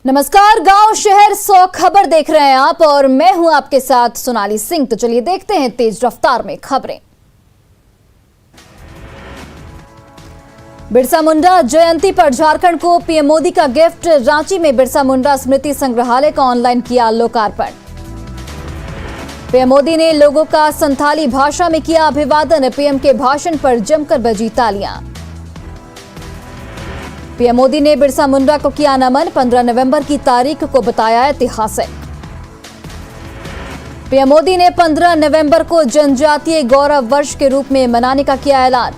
नमस्कार, गांव शहर 100 खबर देख रहे हैं आप और मैं हूं आपके साथ सोनाली सिंह। तो चलिए देखते हैं तेज रफ्तार में खबरें। बिरसा मुंडा जयंती पर झारखंड को पीएम मोदी का गिफ्ट। रांची में बिरसा मुंडा स्मृति संग्रहालय का ऑनलाइन किया लोकार्पण। पीएम मोदी ने लोगों का संथाली भाषा में किया अभिवादन। पीएम के भाषण पर जमकर बजी तालियां। पीएम मोदी ने बिरसा मुंडा को किया नमन। 15 नवंबर की तारीख को बताया ऐतिहासिक। पीएम मोदी ने 15 नवंबर को जनजातीय गौरव वर्ष के रूप में मनाने का किया ऐलान।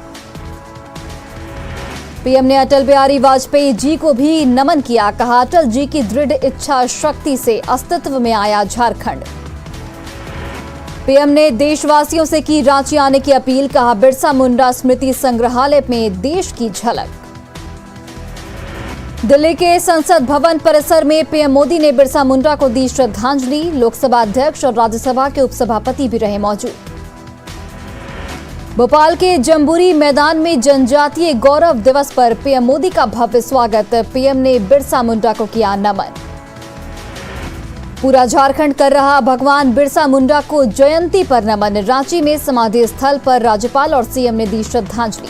पीएम ने अटल बिहारी वाजपेयी जी को भी नमन किया। कहा, अटल जी की दृढ़ इच्छा शक्ति से अस्तित्व में आया झारखंड। पीएम ने देशवासियों से की रांची आने की अपील। कहा, बिरसा मुंडा स्मृति संग्रहालय में देश की झलक। दिल्ली के संसद भवन परिसर में पीएम मोदी ने बिरसा मुंडा को दी श्रद्धांजलि। लोकसभा अध्यक्ष और राज्यसभा के उपसभापति भी रहे मौजूद। भोपाल के जम्बूरी मैदान में जनजातीय गौरव दिवस पर पीएम मोदी का भव्य स्वागत। पीएम ने बिरसा मुंडा को किया नमन। पूरा झारखंड कर रहा भगवान बिरसा मुंडा को जयंती पर नमन। रांची में समाधि स्थल पर राज्यपाल और सीएम ने दी श्रद्धांजलि।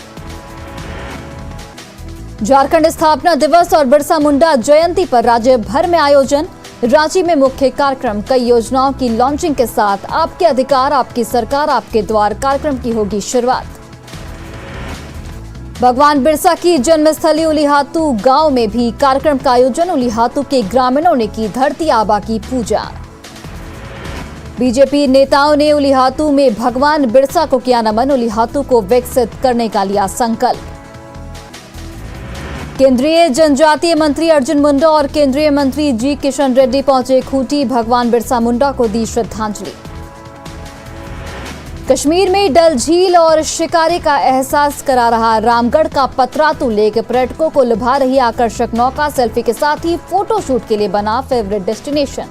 झारखंड स्थापना दिवस और बिरसा मुंडा जयंती पर राज्य भर में आयोजन। रांची में मुख्य कार्यक्रम। कई योजनाओं की लॉन्चिंग के साथ आपके अधिकार आपकी सरकार आपके द्वार कार्यक्रम की होगी शुरुआत। भगवान बिरसा की जन्मस्थली उलीहातू गांव में भी कार्यक्रम का आयोजन। उलीहातू के ग्रामीणों ने की धरती आबा की पूजा। बीजेपी नेताओं ने उलीहातू में भगवान बिरसा को किया नमन। उलीहातू को विकसित करने का लिया संकल्प। केंद्रीय जनजातीय मंत्री अर्जुन मुंडा और केंद्रीय मंत्री जी किशन रेड्डी पहुंचे खूंटी। भगवान बिरसा मुंडा को दी श्रद्धांजलि। कश्मीर में डल झील और शिकारे का एहसास करा रहा रामगढ़ का पतरातू लेक। पर्यटकों को लुभा रही आकर्षक नौका। सेल्फी के साथ ही फोटोशूट के लिए बना फेवरेट डेस्टिनेशन।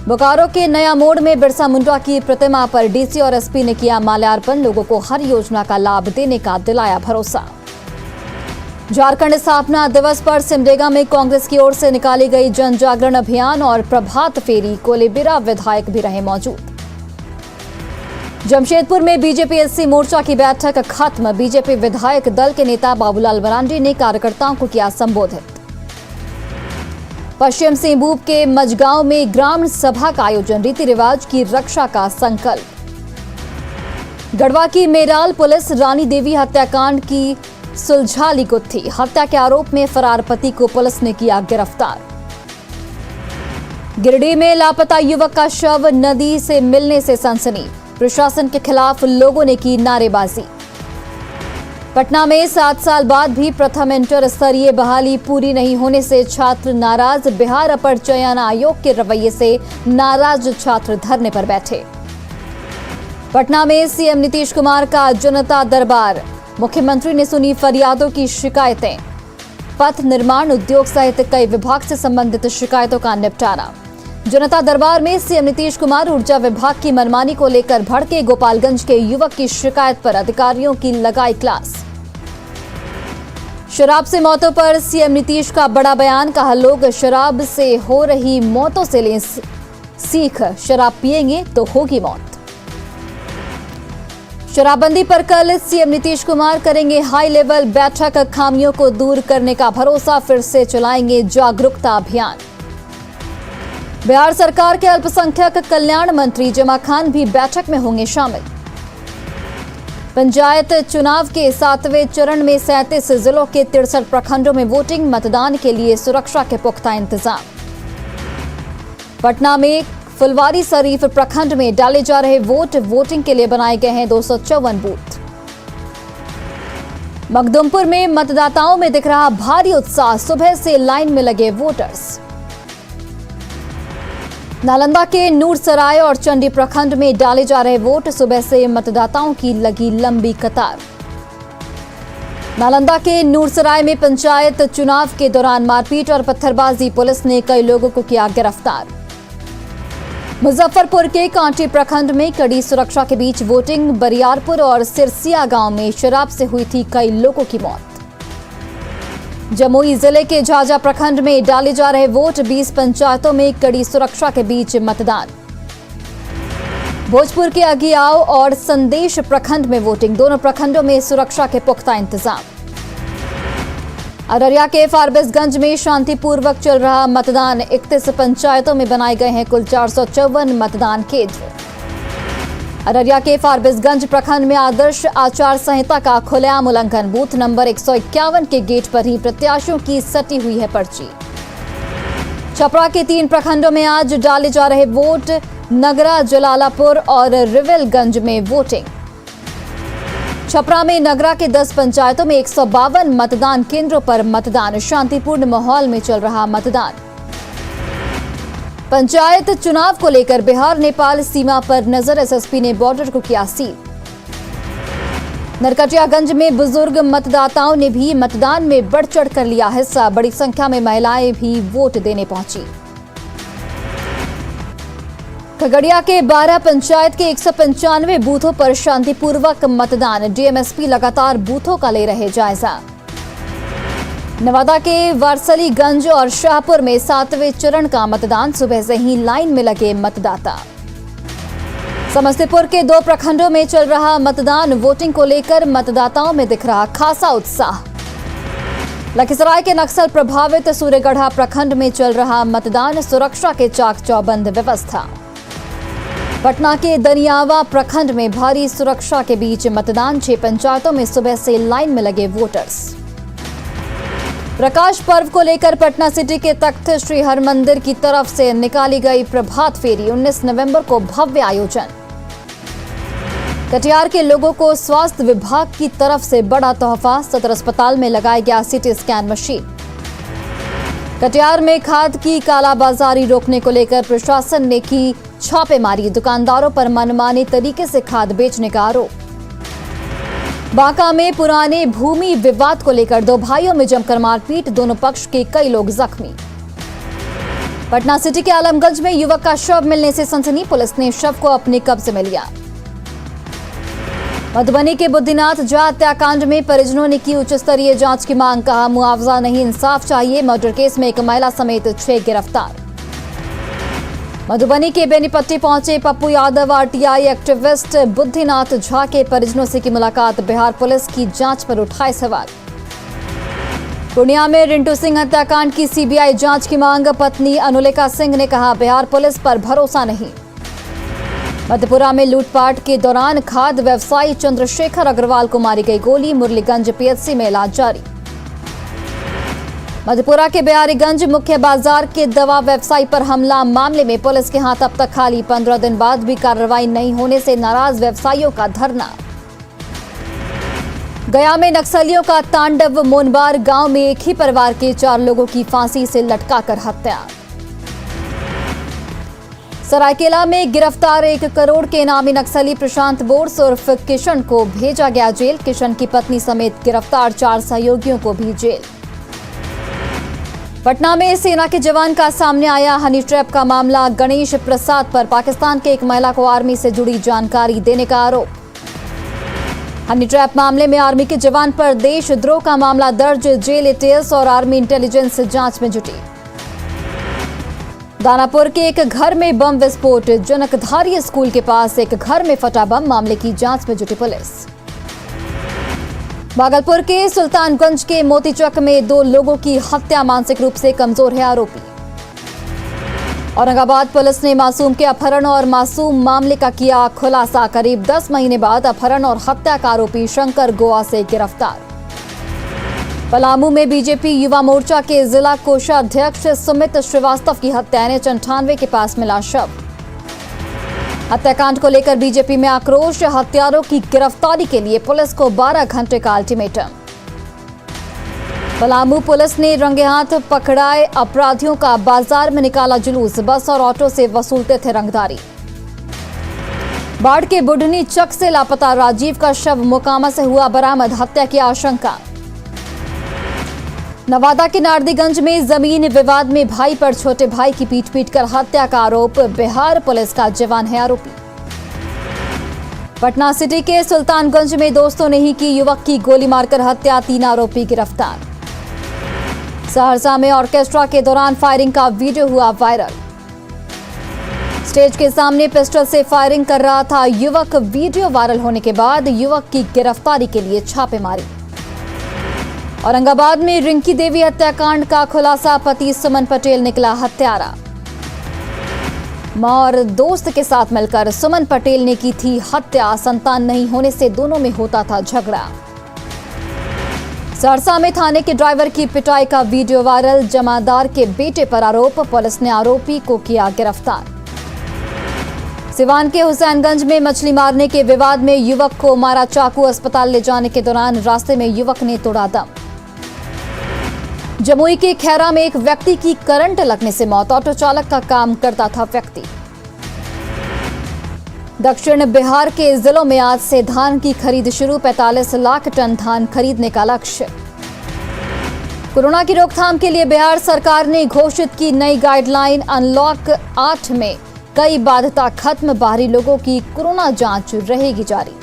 बोकारो के नया मोड़ में बिरसा मुंडा की प्रतिमा पर डीसी और एसपी ने किया माल्यार्पण। लोगों को हर योजना का लाभ देने का दिलाया भरोसा। झारखंड स्थापना दिवस पर सिमडेगा में कांग्रेस की ओर से निकाली गई जन जागरण अभियान और प्रभात फेरी। कोलेबिरा विधायक भी रहे मौजूद। जमशेदपुर में बीजेपी एससी मोर्चा की बैठक खत्म। बीजेपी विधायक दल के नेता बाबूलाल मरांडी ने कार्यकर्ताओं को किया संबोधित। पश्चिम सिंहभूम के मजगांव में ग्राम सभा का आयोजन। रीति रिवाज की रक्षा का संकल्प। गढ़वा की मेराल पुलिस रानी देवी हत्याकांड की सुलझाली गुत्थी। हत्या के आरोप में फरार पति को पुलिस ने किया गिरफ्तार। गिरिडीह में लापता युवक का शव नदी से मिलने से सनसनी। प्रशासन के खिलाफ लोगों ने की नारेबाजी। पटना में 7 साल बाद भी प्रथम इंटर स्तरीय बहाली पूरी नहीं होने से छात्र नाराज। बिहार अपर चयन आयोग के रवैये से नाराज छात्र धरने पर बैठे। पटना में सीएम नीतीश कुमार का जनता दरबार। मुख्यमंत्री ने सुनी फरियादों की शिकायतें। पथ निर्माण उद्योग सहित कई विभाग से संबंधित शिकायतों का निपटारा। जनता दरबार में सीएम नीतीश कुमार ऊर्जा विभाग की मनमानी को लेकर भड़के। गोपालगंज के युवक की शिकायत पर अधिकारियों की लगाई क्लास। शराब से मौतों पर सीएम नीतीश का बड़ा बयान। कहा, लोग शराब से हो रही मौतों से लें सीख। शराब पिएंगे तो होगी मौत। शराबबंदी पर कल सीएम नीतीश कुमार करेंगे हाई लेवल बैठक। खामियों को दूर करने का भरोसा। फिर से चलाएंगे जागरूकता अभियान। बिहार सरकार के अल्पसंख्यक कल्याण मंत्री जमा खान भी बैठक में होंगे शामिल। पंचायत चुनाव के 7वें चरण में 37 जिलों के 63 प्रखंडों में वोटिंग। मतदान के लिए सुरक्षा के पुख्ता इंतजाम। पटना में फुलवारी शरीफ प्रखंड में डाले जा रहे वोटिंग के लिए बनाए गए हैं 254 बूथ। मखदुमपुर में मतदाताओं में दिख रहा भारी उत्साह। सुबह से लाइन में लगे वोटर्स। नालंदा के नूरसराय और चंडी प्रखंड में डाले जा रहे वोट। सुबह से मतदाताओं की लगी लंबी कतार। नालंदा के नूरसराय में पंचायत चुनाव के दौरान मारपीट और पत्थरबाजी। पुलिस ने कई लोगों को किया गिरफ्तार। मुजफ्फरपुर के कांटी प्रखंड में कड़ी सुरक्षा के बीच वोटिंग। बरियारपुर और सिरसिया गांव में शराब से हुई थी कई लोगों की मौत। जमुई जिले के झाझा प्रखंड में डाले जा रहे वोट, 20 पंचायतों में कड़ी सुरक्षा के बीच मतदान। भोजपुर के अगियाव और संदेश प्रखंड में वोटिंग, दोनों प्रखंडों में सुरक्षा के पुख्ता इंतजाम। अररिया के फारबिसगंज में शांतिपूर्वक चल रहा मतदान, 31 पंचायतों में बनाए गए हैं कुल 454 मतदान केंद्र। अररिया के फारबिसगंज प्रखंड में आदर्श आचार संहिता का खुलेआम उल्लंघन, बूथ नंबर 151 के गेट पर ही प्रत्याशियों की सटी हुई है पर्ची। छपरा के 3 प्रखंडों में आज डाले जा रहे वोट, नगरा, जलालापुर और रिविलगंज में वोटिंग। छपरा में नगरा के 10 पंचायतों में 152 मतदान केंद्रों पर मतदान, शांतिपूर्ण माहौल में चल रहा मतदान। पंचायत चुनाव को लेकर बिहार नेपाल सीमा पर नजर, एसएसपी ने बॉर्डर को किया सील। नरकटियागंज में बुजुर्ग मतदाताओं ने भी मतदान में बढ़ चढ़ कर लिया हिस्सा, बड़ी संख्या में महिलाएं भी वोट देने पहुंची। खगड़िया के 12 पंचायत के 195 बूथों पर शांतिपूर्वक मतदान, डीएमएसपी लगातार बूथों का ले रहे जायजा। नवादा के वारसलीगंज और शाहपुर में 7वें चरण का मतदान, सुबह से ही लाइन में लगे मतदाता। समस्तीपुर के 2 प्रखंडों में चल रहा मतदान, वोटिंग को लेकर मतदाताओं में दिख रहा खासा उत्साह। लखीसराय के नक्सल प्रभावित सूर्यगढ़ा प्रखंड में चल रहा मतदान, सुरक्षा के चाक चौबंद व्यवस्था। पटना के दनियावा प्रखंड में भारी सुरक्षा के बीच मतदान, 6 पंचायतों में सुबह से लाइन में लगे वोटर्स। प्रकाश पर्व को लेकर पटना सिटी के तख्त श्री हरमंदिर की तरफ से निकाली गई प्रभात फेरी, 19 नवंबर को भव्य आयोजन। कटिहार के लोगों को स्वास्थ्य विभाग की तरफ से बड़ा तोहफा, सदर अस्पताल में लगाया गया सीटी स्कैन मशीन। कटिहार में खाद की कालाबाजारी रोकने को लेकर प्रशासन ने की छापेमारी, दुकानदारों पर मनमाने तरीके से खाद बेचने का आरोप। बांका में पुराने भूमि विवाद को लेकर 2 भाइयों में जमकर मारपीट, दोनों पक्ष के कई लोग जख्मी। पटना सिटी के आलमगंज में युवक का शव मिलने से सनसनी, पुलिस ने शव को अपने कब्जे में लिया। मधुबनी के बुद्धिनाथ झा हत्याकांड में परिजनों ने की उच्च स्तरीय जांच की मांग, कहा मुआवजा नहीं इंसाफ चाहिए। मर्डर केस में एक महिला समेत 6 गिरफ्तार। मधुबनी के बेनीपट्टी पहुंचे पप्पू यादव, आरटीआई एक्टिविस्ट बुद्धिनाथ झा के परिजनों से की मुलाकात, बिहार पुलिस की जांच पर उठाए सवाल। पूर्णिया में रिंटू सिंह हत्याकांड की सीबीआई जांच की मांग, पत्नी अनुलेखा सिंह ने कहा बिहार पुलिस पर भरोसा नहीं। मधेपुरा में लूटपाट के दौरान खाद व्यवसायी चंद्रशेखर अग्रवाल को मारी गई गोली, मुरलीगंज पीएचसी में इलाज जारी। मधेपुरा के बिहारीगंज मुख्य बाजार के दवा व्यवसायी पर हमला, मामले में पुलिस के हाथ अब तक खाली, 15 दिन बाद भी कार्रवाई नहीं होने से नाराज व्यवसायियों का धरना। गया में नक्सलियों का तांडव, मोनबार गांव में एक ही परिवार के 4 लोगों की फांसी से लटकाकर हत्या। सरायकेला में गिरफ्तार 1 करोड़ के इनामी नक्सली प्रशांत बोर्स उर्फ किशन को भेजा गया जेल, किशन की पत्नी समेत गिरफ्तार 4 सहयोगियों को भी जेल। पटना में सेना के जवान का सामने आया हनी ट्रैप का मामला, गणेश प्रसाद पर पाकिस्तान के एक महिला को आर्मी से जुड़ी जानकारी देने का आरोप। हनी ट्रैप मामले में आर्मी के जवान पर देशद्रोह का मामला दर्ज, जेल एटीएस और आर्मी इंटेलिजेंस जांच में जुटी। दानापुर के एक घर में बम विस्फोट, जनकधारी स्कूल के पास एक घर में फटा बम, मामले की जांच में जुटी पुलिस। भागलपुर के सुल्तानगंज के मोतीचक में 2 लोगों की हत्या, मानसिक रूप से कमजोर है आरोपी। औरंगाबाद पुलिस ने मासूम के अपहरण और मासूम मामले का किया खुलासा, करीब 10 महीने बाद अपहरण और हत्या का आरोपी शंकर गोवा से गिरफ्तार। पलामू में बीजेपी युवा मोर्चा के जिला कोषाध्यक्ष सुमित श्रीवास्तव की हत्या, NH98 के पास मिला शव। हत्याकांड को लेकर बीजेपी में आक्रोश, हत्यारों की गिरफ्तारी के लिए पुलिस को 12 घंटे का अल्टीमेटम। पलामू पुलिस ने रंगे हाथ पकड़ाए अपराधियों का, बाजार में निकाला जुलूस, बस और ऑटो से वसूलते थे रंगदारी। बाढ़ के बुढ़नी चक से लापता राजीव का शव मोकामा से हुआ बरामद, हत्या की आशंका। नवादा के नारदीगंज में जमीन विवाद में भाई पर छोटे भाई की पीट कर हत्या का आरोप, बिहार पुलिस का जवान है आरोपी। पटना सिटी के सुल्तानगंज में दोस्तों ने ही की युवक की गोली मारकर हत्या, 3 आरोपी गिरफ्तार। सहरसा में ऑर्केस्ट्रा के दौरान फायरिंग का वीडियो हुआ वायरल। स्टेज के सामने पिस्टल से फायरिंग कर रहा था युवक। वीडियो वायरल होने के बाद युवक की गिरफ्तारी के लिए छापेमारी। औरंगाबाद में रिंकी देवी हत्याकांड का खुलासा, पति सुमन पटेल निकला हत्यारा। मां और दोस्त के साथ मिलकर सुमन पटेल ने की थी हत्या। संतान नहीं होने से दोनों में होता था झगड़ा। सहरसा में थाने के ड्राइवर की पिटाई का वीडियो वायरल। जमादार के बेटे पर आरोप, पुलिस ने आरोपी को किया गिरफ्तार। सिवान के हुसैनगंज में मछली मारने के विवाद में युवक को मारा चाकू। अस्पताल ले जाने के दौरान रास्ते में युवक ने तोड़ा दम। जमुई के खैरा में एक व्यक्ति की करंट लगने से मौत। ऑटो चालक का काम करता था व्यक्ति। दक्षिण बिहार के जिलों में आज से धान की खरीद शुरू। 45 लाख टन धान खरीदने का लक्ष्य। कोरोना की रोकथाम के लिए बिहार सरकार ने घोषित की नई गाइडलाइन। अनलॉक 8 में कई बाध्यता खत्म। बाहरी लोगों की कोरोना जांच रहेगी जारी।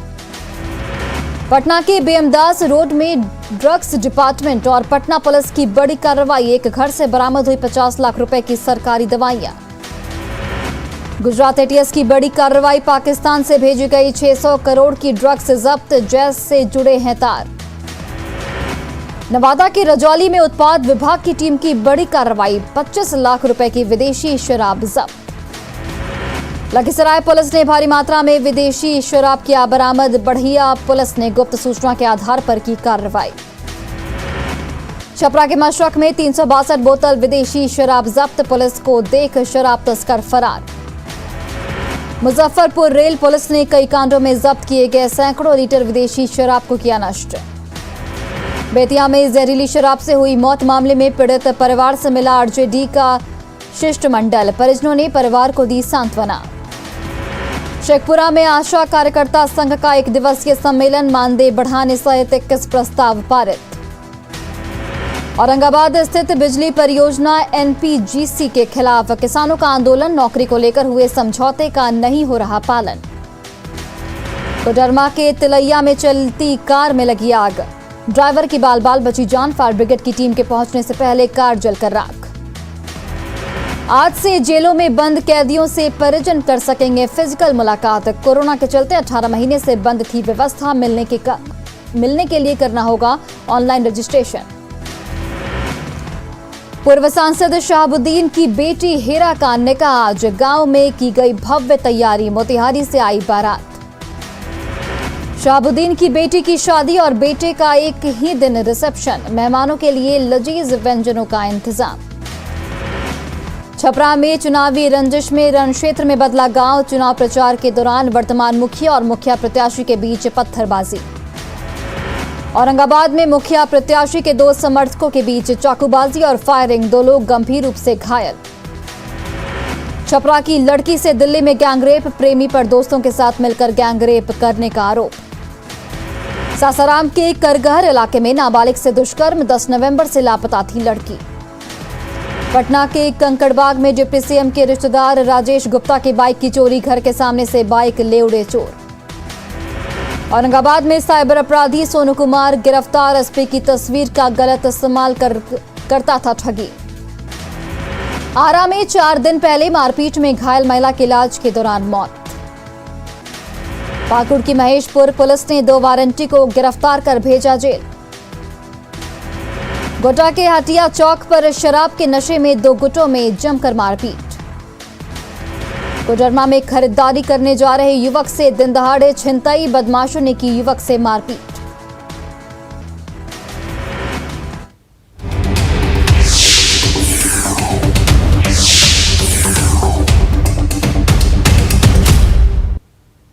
पटना के बेमदास रोड में ड्रग्स डिपार्टमेंट और पटना पुलिस की बड़ी कार्रवाई। एक घर से बरामद हुई 50 लाख रुपए की सरकारी दवाइयां। गुजरात एटीएस की बड़ी कार्रवाई। पाकिस्तान से भेजी गई 600 करोड़ की ड्रग्स जब्त। जैश से जुड़े हैं तार। नवादा के रजौली में उत्पाद विभाग की टीम की बड़ी कार्रवाई। 25 लाख रुपए की विदेशी शराब जब्त। लखीसराय पुलिस ने भारी मात्रा में विदेशी शराब किया बरामद। बढ़िया पुलिस ने गुप्त सूचना के आधार पर की कार्रवाई। छपरा के मशरक में 362 बोतल विदेशी शराब जब्त। पुलिस को देख शराब तस्कर फरार। मुजफ्फरपुर रेल पुलिस ने कई कांडों में जब्त किए गए सैकड़ों लीटर विदेशी शराब को किया नष्ट। बेतिया में जहरीली शराब से हुई मौत मामले में पीड़ित परिवार से मिला आरजेडी का शिष्टमंडल। परिजनों ने परिवार को दी सांत्वना। शेखपुरा में आशा कार्यकर्ता संघ का 1 दिवसीय सम्मेलन। मानदेय बढ़ाने सहित 21 प्रस्ताव पारित। औरंगाबाद स्थित बिजली परियोजना एनपीजीसी के खिलाफ किसानों का आंदोलन। नौकरी को लेकर हुए समझौते का नहीं हो रहा पालन। कोडरमा के तिलैया में चलती कार में लगी आग। ड्राइवर की बाल बाल बची जान। फायर ब्रिगेड की टीम के पहुंचने से पहले कार जलकर राख। आज से जेलों में बंद कैदियों से परिजन कर सकेंगे फिजिकल मुलाकात। कोरोना के चलते 18 महीने से बंद थी व्यवस्था। मिलने के लिए करना होगा ऑनलाइन रजिस्ट्रेशन। पूर्व सांसद शहाबुद्दीन की बेटी हेरा का निकाह आज। गांव में की गई भव्य तैयारी। मोतिहारी से आई बारात। शहाबुद्दीन की बेटी की शादी और बेटे का एक ही दिन रिसेप्शन। मेहमानों के लिए लजीज व्यंजनों का इंतजाम। छपरा में चुनावी रंजिश में रण क्षेत्र में बदला गांव। चुनाव प्रचार के दौरान वर्तमान मुखिया और मुखिया प्रत्याशी के बीच पत्थरबाजी। औरंगाबाद में मुखिया प्रत्याशी के 2 समर्थकों के बीच चाकूबाजी और फायरिंग। 2 लोग गंभीर रूप से घायल। छपरा की लड़की से दिल्ली में गैंगरेप। प्रेमी पर दोस्तों के साथ मिलकर गैंगरेप करने का आरोप। सासाराम के करगहर इलाके में नाबालिग से दुष्कर्म। 10 नवंबर से लापता थी लड़की। पटना के कंकड़बाग में डिप्टी सीएम के रिश्तेदार राजेश गुप्ता की बाइक की चोरी। घर के सामने से बाइक ले उड़े चोर। औरंगाबाद में साइबर अपराधी सोनू कुमार गिरफ्तार। एसपी की तस्वीर का गलत इस्तेमाल करता था ठगी। आरा में 4 दिन पहले मारपीट में घायल महिला की इलाज के दौरान मौत। पाकुड़ की महेशपुर पुलिस ने 2 वारंटी को गिरफ्तार कर भेजा जेल। गोटा के हटिया चौक पर शराब के नशे में 2 गुटों में जमकर मारपीट। कोडरमा में खरीदारी करने जा रहे युवक से दिन दहाड़े छिनताई। बदमाशों ने की युवक से मारपीट।